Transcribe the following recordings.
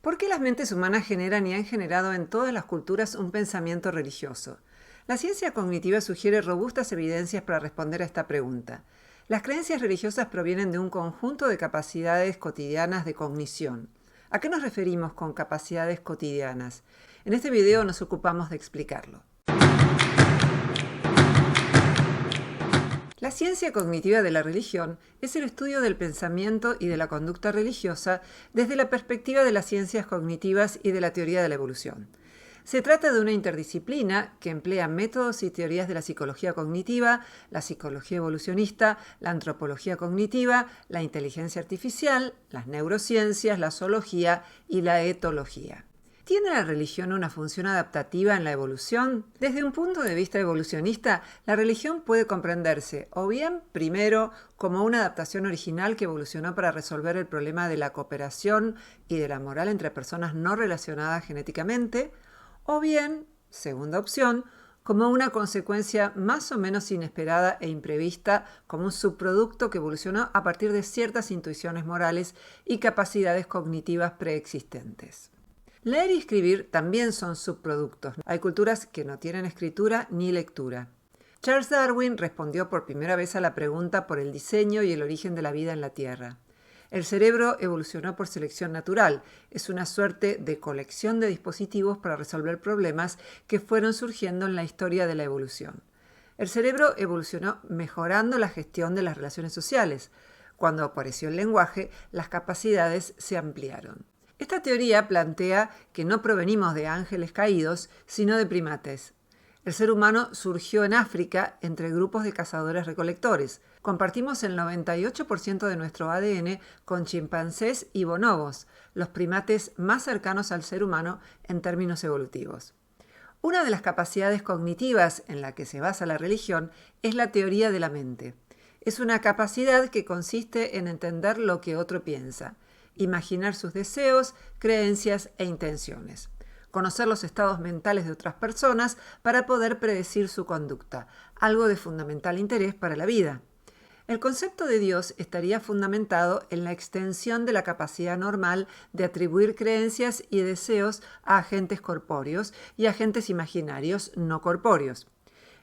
¿Por qué las mentes humanas generan y han generado en todas las culturas un pensamiento religioso? La ciencia cognitiva sugiere robustas evidencias para responder a esta pregunta. Las creencias religiosas provienen de un conjunto de capacidades cotidianas de cognición. ¿A qué nos referimos con capacidades cotidianas? En este video nos ocupamos de explicarlo. La ciencia cognitiva de la religión es el estudio del pensamiento y de la conducta religiosa desde la perspectiva de las ciencias cognitivas y de la teoría de la evolución. Se trata de una interdisciplina que emplea métodos y teorías de la psicología cognitiva, la psicología evolucionista, la antropología cognitiva, la inteligencia artificial, las neurociencias, la zoología y la etología. ¿Tiene la religión una función adaptativa en la evolución? Desde un punto de vista evolucionista, la religión puede comprenderse o bien, primero, como una adaptación original que evolucionó para resolver el problema de la cooperación y de la moral entre personas no relacionadas genéticamente, o bien, segunda opción, como una consecuencia más o menos inesperada e imprevista, como un subproducto que evolucionó a partir de ciertas intuiciones morales y capacidades cognitivas preexistentes. Leer y escribir también son subproductos. Hay culturas que no tienen escritura ni lectura. Charles Darwin respondió por primera vez a la pregunta por el diseño y el origen de la vida en la Tierra. El cerebro evolucionó por selección natural. Es una suerte de colección de dispositivos para resolver problemas que fueron surgiendo en la historia de la evolución. El cerebro evolucionó mejorando la gestión de las relaciones sociales. Cuando apareció el lenguaje, las capacidades se ampliaron. Esta teoría plantea que no provenimos de ángeles caídos, sino de primates. El ser humano surgió en África entre grupos de cazadores-recolectores. Compartimos el 98% de nuestro ADN con chimpancés y bonobos, los primates más cercanos al ser humano en términos evolutivos. Una de las capacidades cognitivas en la que se basa la religión es la teoría de la mente. Es una capacidad que consiste en entender lo que otro piensa, imaginar sus deseos, creencias e intenciones, conocer los estados mentales de otras personas para poder predecir su conducta, algo de fundamental interés para la vida. El concepto de Dios estaría fundamentado en la extensión de la capacidad normal de atribuir creencias y deseos a agentes corpóreos y agentes imaginarios no corpóreos.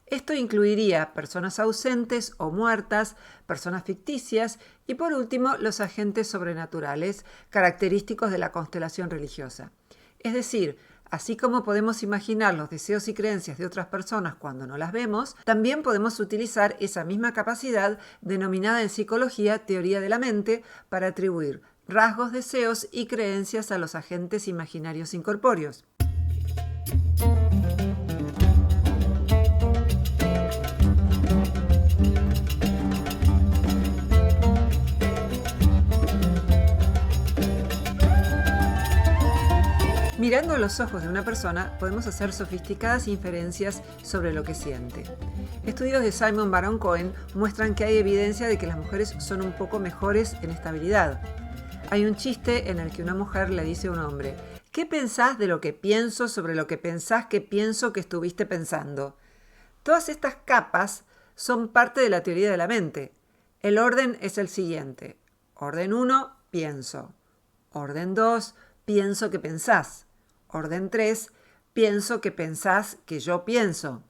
Esto incluiría personas ausentes o muertas, personas ficticias y, por último, los agentes sobrenaturales, característicos de la constelación religiosa. Es decir, así como podemos imaginar los deseos y creencias de otras personas cuando no las vemos, también podemos utilizar esa misma capacidad, denominada en psicología teoría de la mente, para atribuir rasgos, deseos y creencias a los agentes imaginarios incorpóreos. Mirando a los ojos de una persona, podemos hacer sofisticadas inferencias sobre lo que siente. Estudios de Simon Baron-Cohen muestran que hay evidencia de que las mujeres son un poco mejores en esta habilidad. Hay un chiste en el que una mujer le dice a un hombre: ¿qué pensás de lo que pienso sobre lo que pensás que pienso que estuviste pensando? Todas estas capas son parte de la teoría de la mente. El orden es el siguiente. Orden 1, pienso. Orden 2, pienso que pensás. Orden 3, pienso que pensás que yo pienso.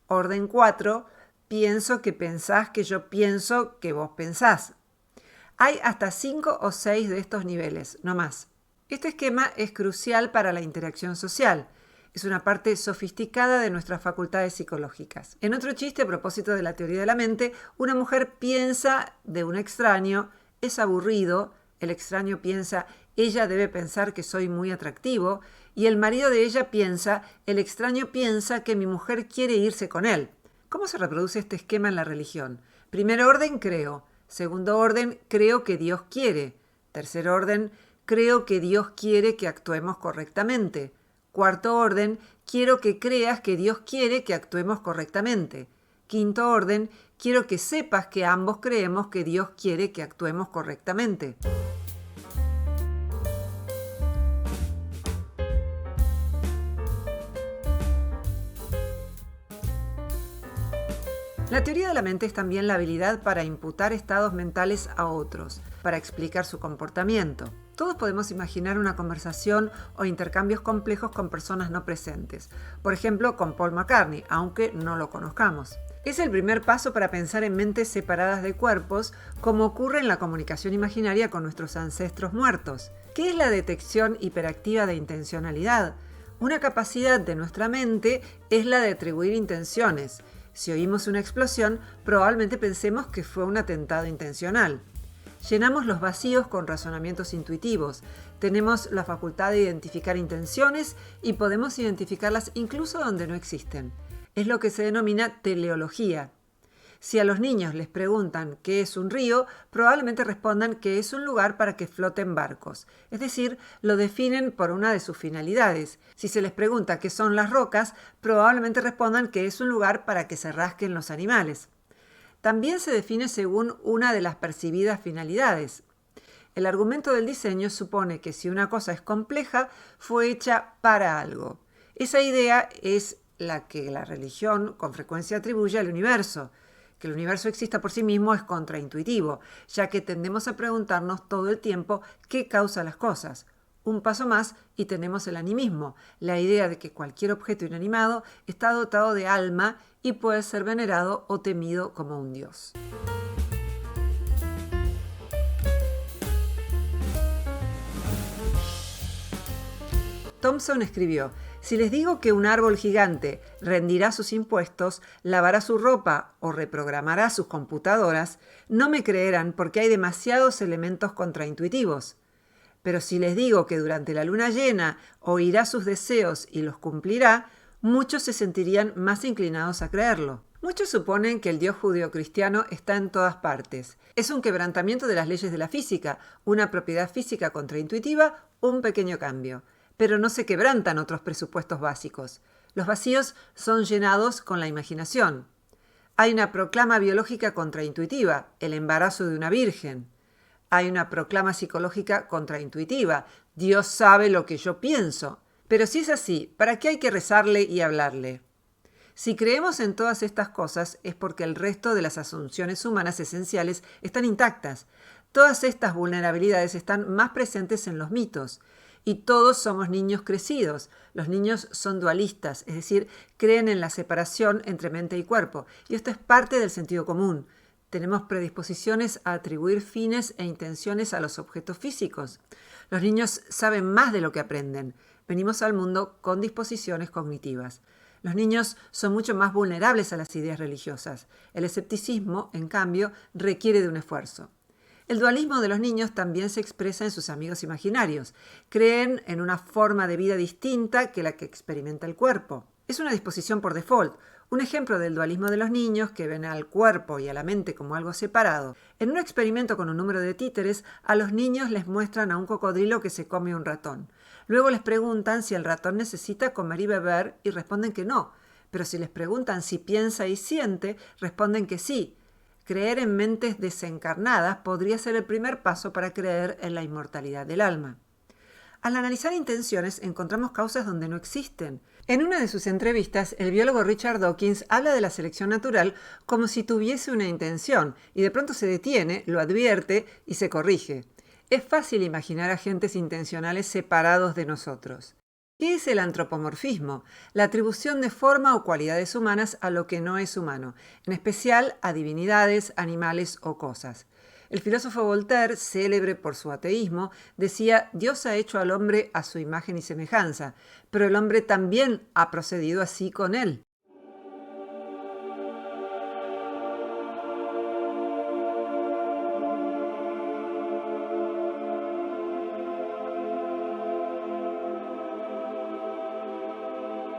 Orden 4, pienso que pensás que yo pienso que vos pensás. Hay hasta 5 o 6 de estos niveles, no más. Este esquema es crucial para la interacción social. Es una parte sofisticada de nuestras facultades psicológicas. En otro chiste a propósito de la teoría de la mente, una mujer piensa de un extraño: es aburrido. El extraño piensa: ella debe pensar que soy muy atractivo. Y el marido de ella piensa: el extraño piensa que mi mujer quiere irse con él. ¿Cómo se reproduce este esquema en la religión? Primer orden, creo. Segundo orden, creo que Dios quiere. Tercer orden, creo que Dios quiere que actuemos correctamente. Cuarto orden, quiero que creas que Dios quiere que actuemos correctamente. Quinto orden, quiero que sepas que ambos creemos que Dios quiere que actuemos correctamente. La teoría de la mente es también la habilidad para imputar estados mentales a otros, para explicar su comportamiento. Todos podemos imaginar una conversación o intercambios complejos con personas no presentes. Por ejemplo, con Paul McCartney, aunque no lo conozcamos. Es el primer paso para pensar en mentes separadas de cuerpos, como ocurre en la comunicación imaginaria con nuestros ancestros muertos. ¿Qué es la detección hiperactiva de intencionalidad? Una capacidad de nuestra mente es la de atribuir intenciones. Si oímos una explosión, probablemente pensemos que fue un atentado intencional. Llenamos los vacíos con razonamientos intuitivos. Tenemos la facultad de identificar intenciones y podemos identificarlas incluso donde no existen. Es lo que se denomina teleología. Si a los niños les preguntan qué es un río, probablemente respondan que es un lugar para que floten barcos. Es decir, lo definen por una de sus finalidades. Si se les pregunta qué son las rocas, probablemente respondan que es un lugar para que se rasquen los animales. También se define según una de las percibidas finalidades. El argumento del diseño supone que si una cosa es compleja, fue hecha para algo. Esa idea es la que la religión con frecuencia atribuye al universo. Que el universo exista por sí mismo es contraintuitivo, ya que tendemos a preguntarnos todo el tiempo qué causa las cosas. Un paso más y tenemos el animismo, la idea de que cualquier objeto inanimado está dotado de alma y puede ser venerado o temido como un dios. Thompson escribió: si les digo que un árbol gigante rendirá sus impuestos, lavará su ropa o reprogramará sus computadoras, no me creerán porque hay demasiados elementos contraintuitivos. Pero si les digo que durante la luna llena oirá sus deseos y los cumplirá, muchos se sentirían más inclinados a creerlo. Muchos suponen que el Dios judeocristiano está en todas partes. Es un quebrantamiento de las leyes de la física, una propiedad física contraintuitiva, un pequeño cambio. Pero no se quebrantan otros presupuestos básicos. Los vacíos son llenados con la imaginación. Hay una proclama biológica contraintuitiva, el embarazo de una virgen. Hay una proclama psicológica contraintuitiva, Dios sabe lo que yo pienso. Pero si es así, ¿para qué hay que rezarle y hablarle? Si creemos en todas estas cosas es porque el resto de las asunciones humanas esenciales están intactas. Todas estas vulnerabilidades están más presentes en los mitos. Y todos somos niños crecidos. Los niños son dualistas, es decir, creen en la separación entre mente y cuerpo. Y esto es parte del sentido común. Tenemos predisposiciones a atribuir fines e intenciones a los objetos físicos. Los niños saben más de lo que aprenden. Venimos al mundo con disposiciones cognitivas. Los niños son mucho más vulnerables a las ideas religiosas. El escepticismo, en cambio, requiere de un esfuerzo. El dualismo de los niños también se expresa en sus amigos imaginarios. Creen en una forma de vida distinta que la que experimenta el cuerpo. Es una disposición por default. Un ejemplo del dualismo de los niños, que ven al cuerpo y a la mente como algo separado. En un experimento con un número de títeres, a los niños les muestran a un cocodrilo que se come un ratón. Luego les preguntan si el ratón necesita comer y beber y responden que no. Pero si les preguntan si piensa y siente, responden que sí. Creer en mentes desencarnadas podría ser el primer paso para creer en la inmortalidad del alma. Al analizar intenciones encontramos causas donde no existen. En una de sus entrevistas, el biólogo Richard Dawkins habla de la selección natural como si tuviese una intención y de pronto se detiene, lo advierte y se corrige. Es fácil imaginar agentes intencionales separados de nosotros. ¿Qué es el antropomorfismo? La atribución de forma o cualidades humanas a lo que no es humano, en especial a divinidades, animales o cosas. El filósofo Voltaire, célebre por su ateísmo, decía: Dios ha hecho al hombre a su imagen y semejanza, pero el hombre también ha procedido así con él.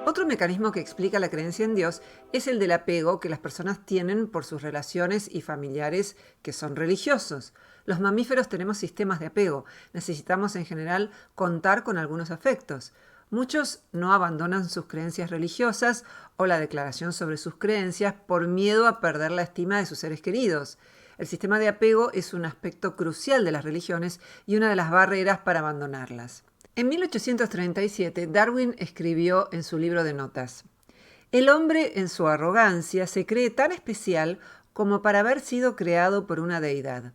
Otro mecanismo que explica la creencia en Dios es el del apego que las personas tienen por sus relaciones y familiares que son religiosos. Los mamíferos tenemos sistemas de apego. Necesitamos en general contar con algunos afectos. Muchos no abandonan sus creencias religiosas o la declaración sobre sus creencias por miedo a perder la estima de sus seres queridos. El sistema de apego es un aspecto crucial de las religiones y una de las barreras para abandonarlas. En 1837, Darwin escribió en su libro de notas: el hombre en su arrogancia se cree tan especial como para haber sido creado por una deidad.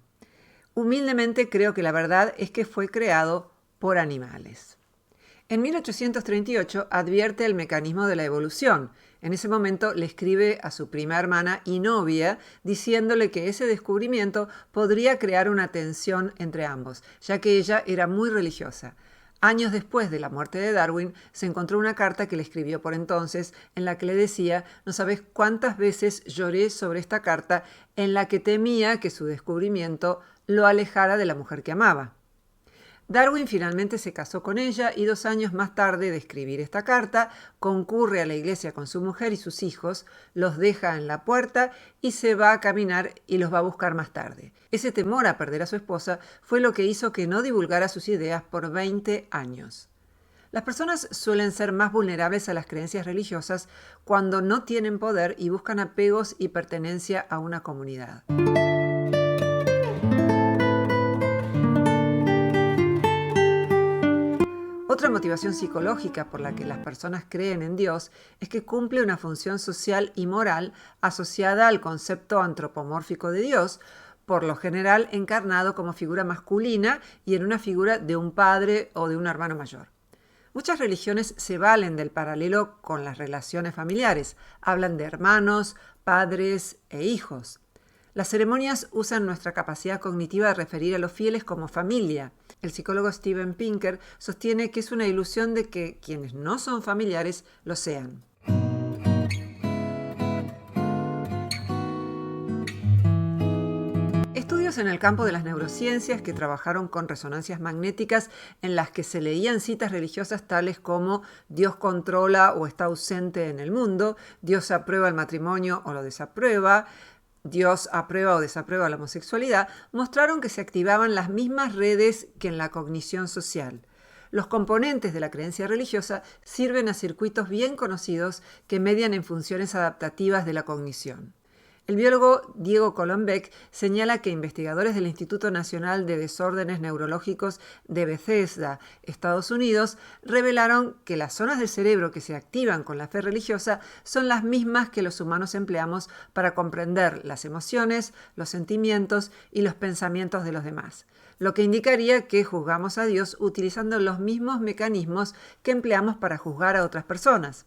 Humildemente creo que la verdad es que fue creado por animales. En 1838 advierte el mecanismo de la evolución. En ese momento le escribe a su prima hermana y novia diciéndole que ese descubrimiento podría crear una tensión entre ambos, ya que ella era muy religiosa. Años después de la muerte de Darwin, se encontró una carta que le escribió por entonces en la que le decía: no sabes cuántas veces lloré sobre esta carta en la que temía que su descubrimiento lo alejara de la mujer que amaba. Darwin finalmente se casó con ella y 2 años más tarde de escribir esta carta, concurre a la iglesia con su mujer y sus hijos, los deja en la puerta y se va a caminar y los va a buscar más tarde. Ese temor a perder a su esposa fue lo que hizo que no divulgara sus ideas por 20 años. Las personas suelen ser más vulnerables a las creencias religiosas cuando no tienen poder y buscan apegos y pertenencia a una comunidad. Otra motivación psicológica por la que las personas creen en Dios es que cumple una función social y moral asociada al concepto antropomórfico de Dios, por lo general encarnado como figura masculina y en una figura de un padre o de un hermano mayor. Muchas religiones se valen del paralelo con las relaciones familiares, hablan de hermanos, padres e hijos. Las ceremonias usan nuestra capacidad cognitiva de referir a los fieles como familia. El psicólogo Steven Pinker sostiene que es una ilusión de que quienes no son familiares lo sean. Estudios en el campo de las neurociencias que trabajaron con resonancias magnéticas en las que se leían citas religiosas tales como Dios controla o está ausente en el mundo, Dios aprueba el matrimonio o lo desaprueba, Dios aprueba o desaprueba la homosexualidad, mostraron que se activaban las mismas redes que en la cognición social. Los componentes de la creencia religiosa sirven a circuitos bien conocidos que median en funciones adaptativas de la cognición. El biólogo Diego Colombek señala que investigadores del Instituto Nacional de Desórdenes Neurológicos de Bethesda, Estados Unidos, revelaron que las zonas del cerebro que se activan con la fe religiosa son las mismas que los humanos empleamos para comprender las emociones, los sentimientos y los pensamientos de los demás, lo que indicaría que juzgamos a Dios utilizando los mismos mecanismos que empleamos para juzgar a otras personas.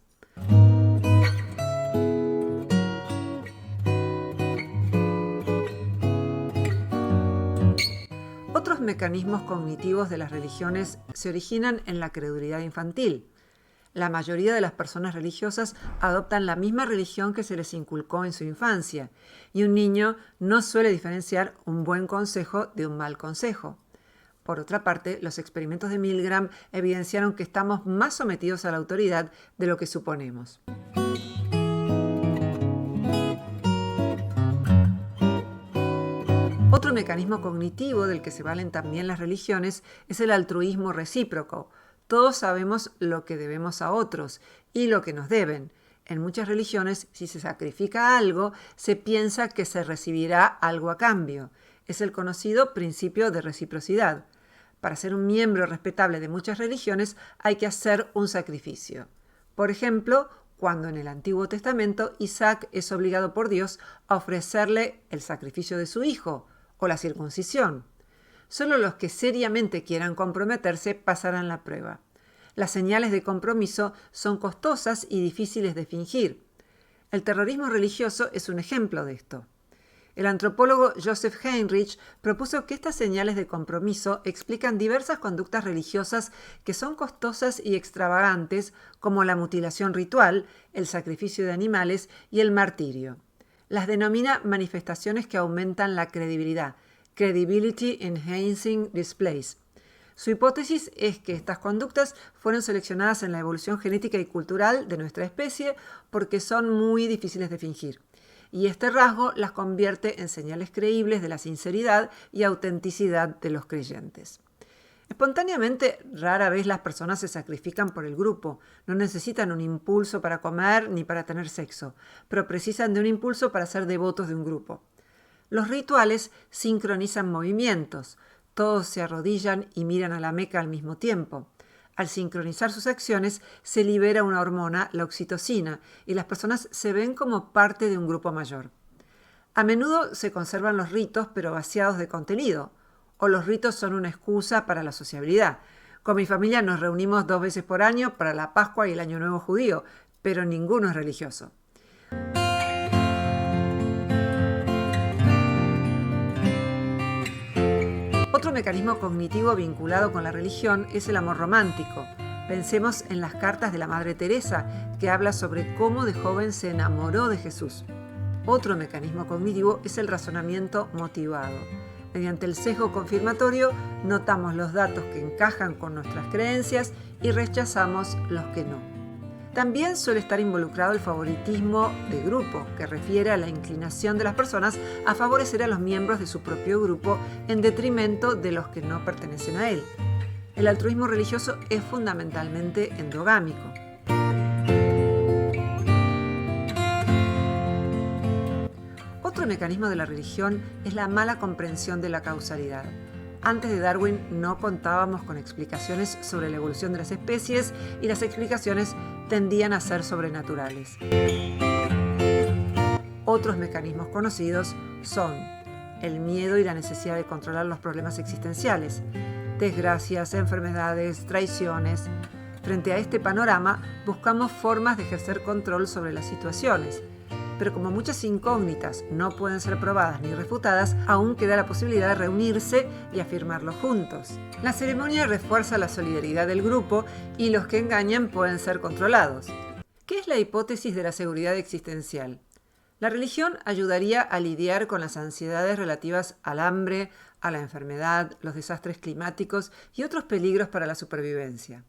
Otros mecanismos cognitivos de las religiones se originan en la credulidad infantil. La mayoría de las personas religiosas adoptan la misma religión que se les inculcó en su infancia, y un niño no suele diferenciar un buen consejo de un mal consejo. Por otra parte, los experimentos de Milgram evidenciaron que estamos más sometidos a la autoridad de lo que suponemos. Otro mecanismo cognitivo del que se valen también las religiones es el altruismo recíproco. Todos sabemos lo que debemos a otros y lo que nos deben. En muchas religiones, si se sacrifica algo, se piensa que se recibirá algo a cambio. Es el conocido principio de reciprocidad. Para ser un miembro respetable de muchas religiones hay que hacer un sacrificio. Por ejemplo, cuando en el Antiguo Testamento Isaac es obligado por Dios a ofrecerle el sacrificio de su hijo, o la circuncisión. Solo los que seriamente quieran comprometerse pasarán la prueba. Las señales de compromiso son costosas y difíciles de fingir. El terrorismo religioso es un ejemplo de esto. El antropólogo Joseph Heinrich propuso que estas señales de compromiso explican diversas conductas religiosas que son costosas y extravagantes, como la mutilación ritual, el sacrificio de animales y el martirio. Las denomina manifestaciones que aumentan la credibilidad, Credibility Enhancing Displays. Su hipótesis es que estas conductas fueron seleccionadas en la evolución genética y cultural de nuestra especie porque son muy difíciles de fingir, y este rasgo las convierte en señales creíbles de la sinceridad y autenticidad de los creyentes. Espontáneamente, rara vez las personas se sacrifican por el grupo. No necesitan un impulso para comer ni para tener sexo, pero precisan de un impulso para ser devotos de un grupo. Los rituales sincronizan movimientos. Todos se arrodillan y miran a la Meca al mismo tiempo. Al sincronizar sus acciones, se libera una hormona, la oxitocina, y las personas se ven como parte de un grupo mayor. A menudo se conservan los ritos, pero vaciados de contenido. o los ritos son una excusa para la sociabilidad. Con mi familia nos reunimos 2 veces por año para la Pascua y el Año Nuevo judío, pero ninguno es religioso. Otro mecanismo cognitivo vinculado con la religión es el amor romántico. Pensemos en las cartas de la Madre Teresa, que habla sobre cómo de joven se enamoró de Jesús. Otro mecanismo cognitivo es el razonamiento motivado. Mediante el sesgo confirmatorio, notamos los datos que encajan con nuestras creencias y rechazamos los que no. También suele estar involucrado el favoritismo de grupo, que refiere a la inclinación de las personas a favorecer a los miembros de su propio grupo en detrimento de los que no pertenecen a él. El altruismo religioso es fundamentalmente endogámico. Otro mecanismo de la religión es la mala comprensión de la causalidad. Antes de Darwin no contábamos con explicaciones sobre la evolución de las especies y las explicaciones tendían a ser sobrenaturales. Otros mecanismos conocidos son el miedo y la necesidad de controlar los problemas existenciales, desgracias, enfermedades, traiciones. Frente a este panorama, buscamos formas de ejercer control sobre las situaciones. Pero como muchas incógnitas no pueden ser probadas ni refutadas, aún queda la posibilidad de reunirse y afirmarlo juntos. La ceremonia refuerza la solidaridad del grupo y los que engañan pueden ser controlados. ¿Qué es la hipótesis de la seguridad existencial? La religión ayudaría a lidiar con las ansiedades relativas al hambre, a la enfermedad, los desastres climáticos y otros peligros para la supervivencia.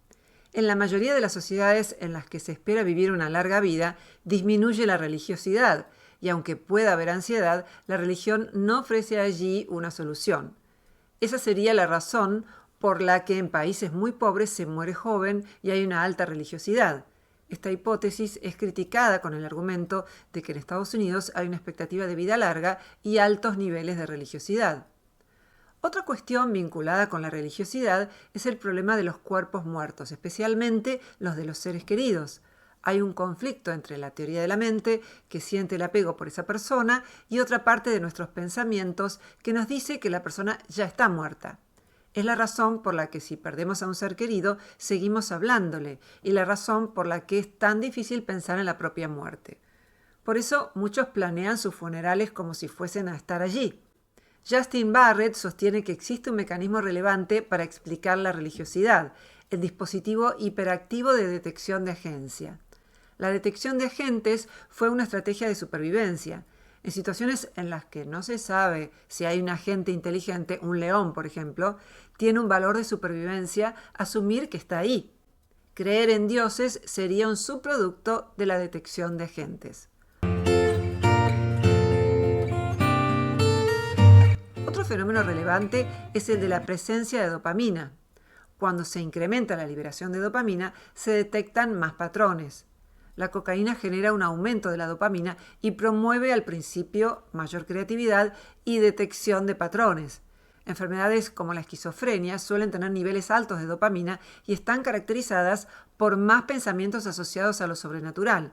En la mayoría de las sociedades en las que se espera vivir una larga vida, disminuye la religiosidad, y aunque pueda haber ansiedad, la religión no ofrece allí una solución. Esa sería la razón por la que en países muy pobres se muere joven y hay una alta religiosidad. Esta hipótesis es criticada con el argumento de que en Estados Unidos hay una expectativa de vida larga y altos niveles de religiosidad. Otra cuestión vinculada con la religiosidad es el problema de los cuerpos muertos, especialmente los de los seres queridos. Hay un conflicto entre la teoría de la mente, que siente el apego por esa persona, y otra parte de nuestros pensamientos que nos dice que la persona ya está muerta. Es la razón por la que si perdemos a un ser querido, seguimos hablándole, y la razón por la que es tan difícil pensar en la propia muerte. Por eso muchos planean sus funerales como si fuesen a estar allí. Justin Barrett sostiene que existe un mecanismo relevante para explicar la religiosidad, el dispositivo hiperactivo de detección de agencia. La detección de agentes fue una estrategia de supervivencia. En situaciones en las que no se sabe si hay un agente inteligente, un león, por ejemplo, tiene un valor de supervivencia asumir que está ahí. Creer en dioses sería un subproducto de la detección de agentes. Otro fenómeno relevante es el de la presencia de dopamina. Cuando se incrementa la liberación de dopamina, se detectan más patrones. La cocaína genera un aumento de la dopamina y promueve al principio mayor creatividad y detección de patrones. Enfermedades como la esquizofrenia suelen tener niveles altos de dopamina y están caracterizadas por más pensamientos asociados a lo sobrenatural.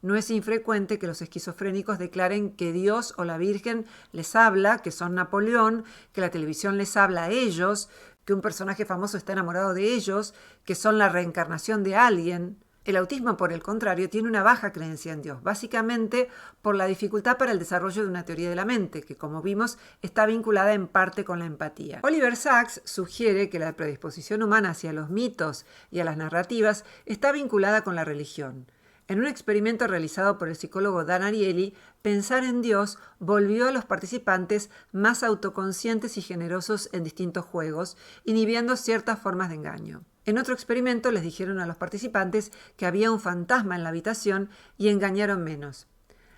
No es infrecuente que los esquizofrénicos declaren que Dios o la Virgen les habla, que son Napoleón, que la televisión les habla a ellos, que un personaje famoso está enamorado de ellos, que son la reencarnación de alguien. El autismo, por el contrario, tiene una baja creencia en Dios, básicamente por la dificultad para el desarrollo de una teoría de la mente, que como vimos está vinculada en parte con la empatía. Oliver Sacks sugiere que la predisposición humana hacia los mitos y a las narrativas está vinculada con la religión. En un experimento realizado por el psicólogo Dan Ariely, pensar en Dios volvió a los participantes más autoconscientes y generosos en distintos juegos, inhibiendo ciertas formas de engaño. En otro experimento les dijeron a los participantes que había un fantasma en la habitación y engañaron menos.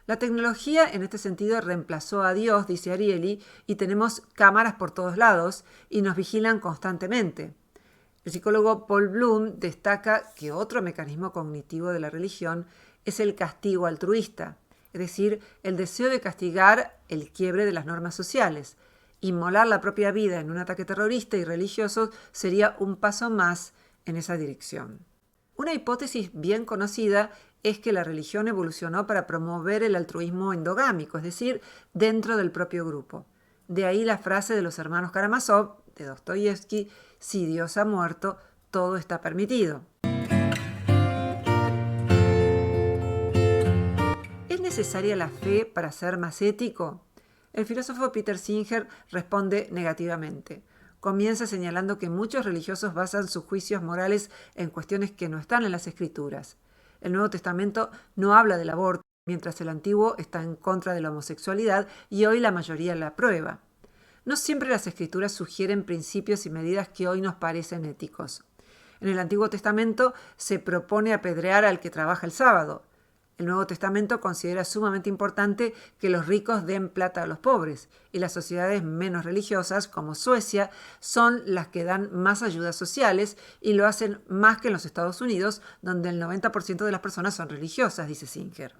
La tecnología en este sentido reemplazó a Dios, dice Ariely, y tenemos cámaras por todos lados y nos vigilan constantemente. El psicólogo Paul Bloom destaca que otro mecanismo cognitivo de la religión es el castigo altruista, es decir, el deseo de castigar el quiebre de las normas sociales. Inmolar la propia vida en un ataque terrorista y religioso sería un paso más en esa dirección. Una hipótesis bien conocida es que la religión evolucionó para promover el altruismo endogámico, es decir, dentro del propio grupo. De ahí la frase de los hermanos Karamazov, de Dostoyevsky: si Dios ha muerto, todo está permitido. ¿Es necesaria la fe para ser más ético? El filósofo Peter Singer responde negativamente. Comienza señalando que muchos religiosos basan sus juicios morales en cuestiones que no están en las Escrituras. El Nuevo Testamento no habla del aborto, mientras el Antiguo está en contra de la homosexualidad y hoy la mayoría la aprueba. No siempre las Escrituras sugieren principios y medidas que hoy nos parecen éticos. En el Antiguo Testamento se propone apedrear al que trabaja el sábado. El Nuevo Testamento considera sumamente importante que los ricos den plata a los pobres, y las sociedades menos religiosas, como Suecia, son las que dan más ayudas sociales y lo hacen más que en los Estados Unidos, donde el 90% de las personas son religiosas, dice Singer.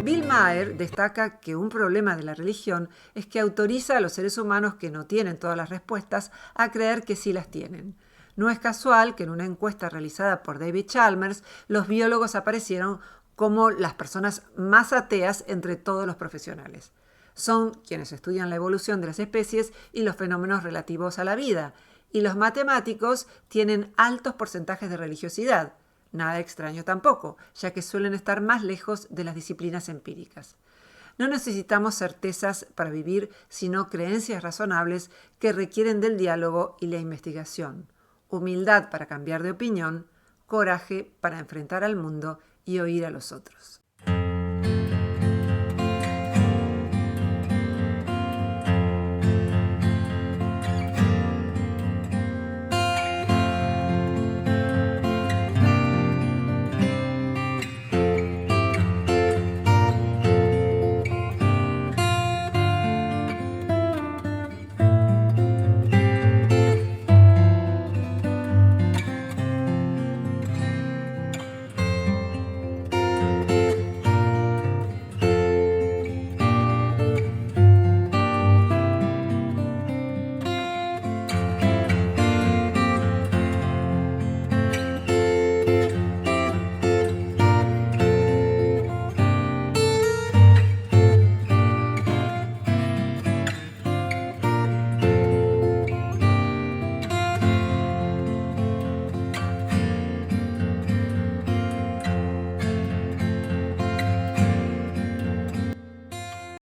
Bill Maher destaca que un problema de la religión es que autoriza a los seres humanos que no tienen todas las respuestas a creer que sí las tienen. No es casual que en una encuesta realizada por David Chalmers, los biólogos aparecieron como las personas más ateas entre todos los profesionales. Son quienes estudian la evolución de las especies y los fenómenos relativos a la vida, y los matemáticos tienen altos porcentajes de religiosidad. Nada extraño tampoco, ya que suelen estar más lejos de las disciplinas empíricas. No necesitamos certezas para vivir, sino creencias razonables que requieren del diálogo y la investigación, humildad para cambiar de opinión, coraje para enfrentar al mundo y oír a los otros.